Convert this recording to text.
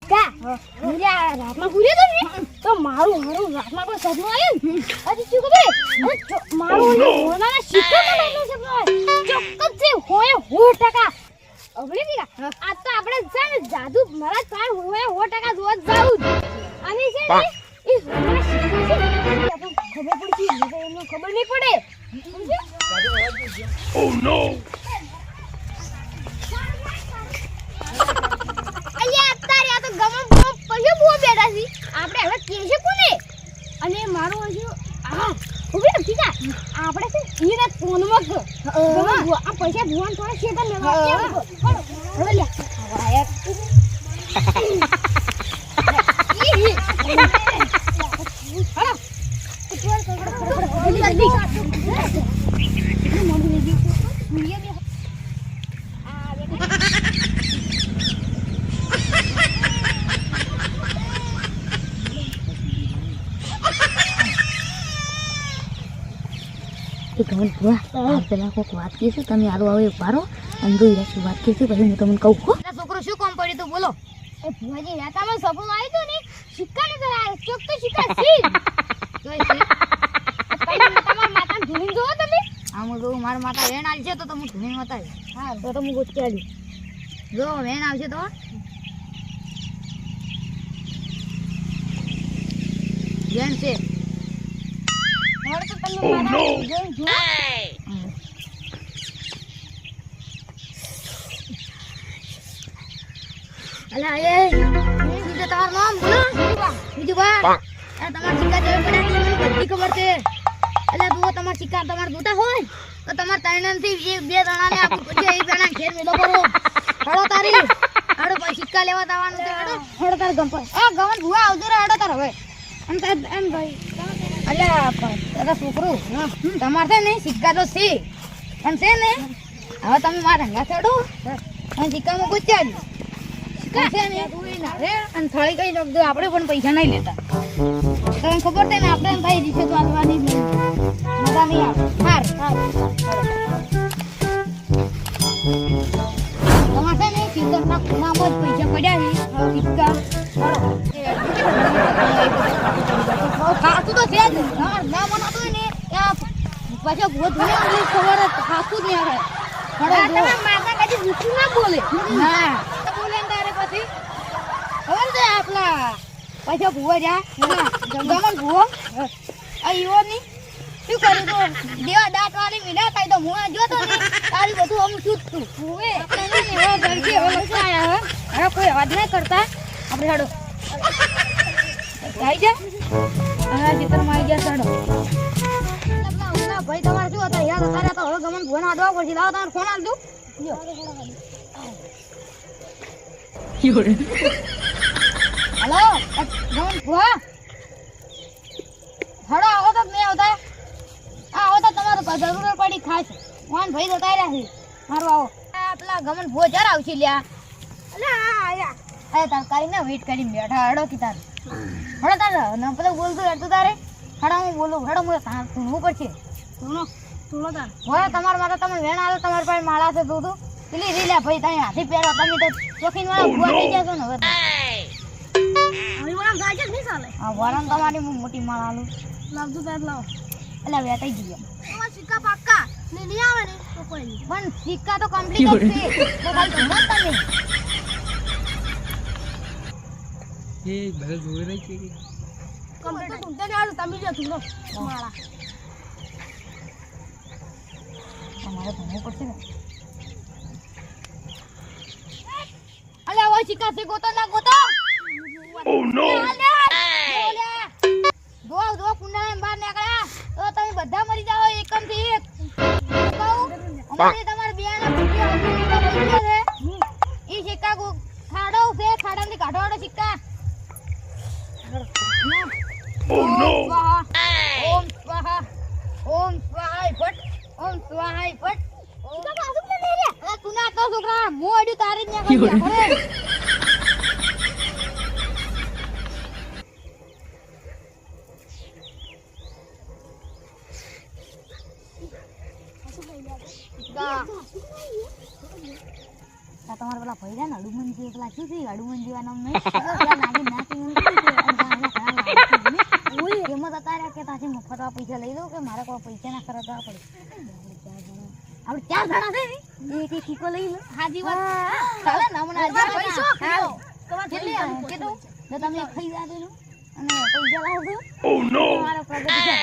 કા મુલ્યા રાતમાં ભૂલ્યો તો ને તો મારું રાતમાં કોઈ સપનું આવ્યું હજી શું ખબર મારું હોનાના સિક્કામાં નાનું સપનું આવ્યું ચોક્કસ છે હોય 100% અબળી દીકા આ તો આપણે છે ને જાદુ મહારાજ પાર હોય 100% જોવા જાવું અને છે ને એ હોનાના સિક્કા છે આપણે ખબર પડતી એમને ખબર નહીં પડે Oh no! આપણે હવે કેશે કોને અને મારું હજુ ઉભી નથી કા આપણે છે ઈના ફોનમાં આ પૈસા ભુવન થોડા શેતર લેવા હવે લે વાયર ગમન ભુવા પેલા કોક વાત કીધું તમે આરો આવે પારો અને જોઈ રાખી વાત કીધું પછી હું તમને કહું હો છોકરો શું કામ પડ્યું તો બોલો એ ભુવાજી રાતામાં સપનું આવ્યું તો ને સિક્કા ને ચોક તો સિક્કા સી જોઈ સી તમાર માતા ધૂણી જો તમે આમ જો માર માતા વેણ આલશે તો હું ધૂણી મતાવી હા તો હું ગોતી આલી જો વેણ આવશે તો વેણ છે હવે તો તમે Oh, no. જોઈ જો અલા એ બીજું તમારું નામ બોલો બીજું બા આ તમારા સિક્કા જેવા પડ્યા છે મને બધી ખબર છે એટલે તું તમારા સિક્કા તમારા દૂતા હોય તો તમારા ત્રણથી એક બે જણાને આપું પછી એક જણા ઘેર મેલો કરો હળો તારી હળો પછી સિક્કા લેવા આવવાનું છે હળો તાર ગમ પર ગમન ભુવા આવજો રે હળો તાર હવે એમ ભાઈ અલ્યા તારા છોકરો તમારે છે ને સિક્કા તો છે પણ છે ને હવે તમે મારા રંગા ચડો અને સિક્કામાં પૂછ્યા અને થાળી કઈ નાખજો આપણે પણ પૈસા નહીં લેતા તમને ખબર છે ને આપણે એમ ભાઈ રીસે તો આલવાની મજા નહીં આવે તમારે છે ને સિક્કાના ખૂણામાં જ પૈસા પડ્યા છે સિક્કા ખાતું તો છે જ ના બનાતો હોય ને પાછા ભૂત ખબર ખાતું જ નહીં આવે માતા કદી જૂઠું ના બોલે ના પછી ખબર છે આપલા પાછો ભૂવો જા ગમન ભૂવો આ ઈવો ની શું કર્યું તો દેવા દાંત વાળી મિલા થાય તો હું જોતો ને તારી બધું આમ છૂટતું ભૂવે આપણે એવા ગરકે હવે આયા હવે કોઈ અવાજ નહીં કરતા આપણે હેડો જાય છે આ ચિત્રમાં આવી ગયા હેડો ભાઈ તમારે શું હતા યાર તારે તો હવે ગમન ભૂવો ના દવા પડશે લાવો તમારે ફોન આલ દઉં હેલો ગમન ભુવા હડો આવો તો નહીં આવતા આવો તો તમારે જરૂર પડી ખાસ વાન ભાઈ તો તાર્યા છે મારું આવો પેલા ગમન ભુવા જરા આવશે લ્યા અરે તરકારી ના વેઇટ કરીને બેઠા હડો કે તારે હડો તારે ન પેલું બોલતું હતું તારે હડો હું બોલું હડો હું સુનવું પડશે સુનો તાર હોય તમારા માટે તમે વેણ આવે તમારી પાસે માળા છે દૂધ પેલી રીલ્યા ભાઈ તમે હાથી પહેરો તમે તો ચોખીન વાળા ભૂવા થઈ જશો ને હવે આવી વાળા ગાય છે નહીં ચાલે હા વરણ તમારી મોટી માળા આલું લાવજો તાર લાવો એટલે વેટાઈ ગયા તમારા સિક્કા પાક્કા ને નહીં આવે ને તો કોઈ નહીં પણ સિક્કા તો કમ્પ્લીટ જ છે તો ખાલી ધમક તમે એ બધા જોઈ રહી છે કે કમ્પ્લીટ તુંતે ને આજ તમે જો સુનો માળા તમારે ભણવું પડશે ને અલ્યા ઓય સિક્કા છે ગોતો ના ગોતો Oh no! દો કુંડાળા બહાર નીકળ્યા તો તમે બધા મરી જાઓ એકમ થી એક કહું અમારે તમારે બેના પૂછ્યા છે ઈ સિક્કા ખાડો છે ખાડામાંથી કાઢવાડો સિક્કા Oh no! ઓમ સ્વાહા ઓમ સ્વાહાય ફટ ઓમ સ્વાહાય ફટ તું ના તો છોકરા મોડ્યું તારે જ નીકળી ગયા તમારે પેલા ભૈરા ને હડુમનજી પેલા શું છે હડુમનજી નામ નહીં પેલા નાગી નાચી એમાં તો તારે કે તાથી મફતમાં પૈસા લઈ દઉં કે મારે કોઈ પૈસા ના ખર્ચવા પડે આપણે 4 જણા છે ને એક ખીકો લઈ લો હાજી વાત ચાલે ને હમણાં પૈસો તમારે કેટલી કીધું તો તમે ખાઈ જાજો અને પૈસા લાવજો Oh no! મારો પ્રગતિ છે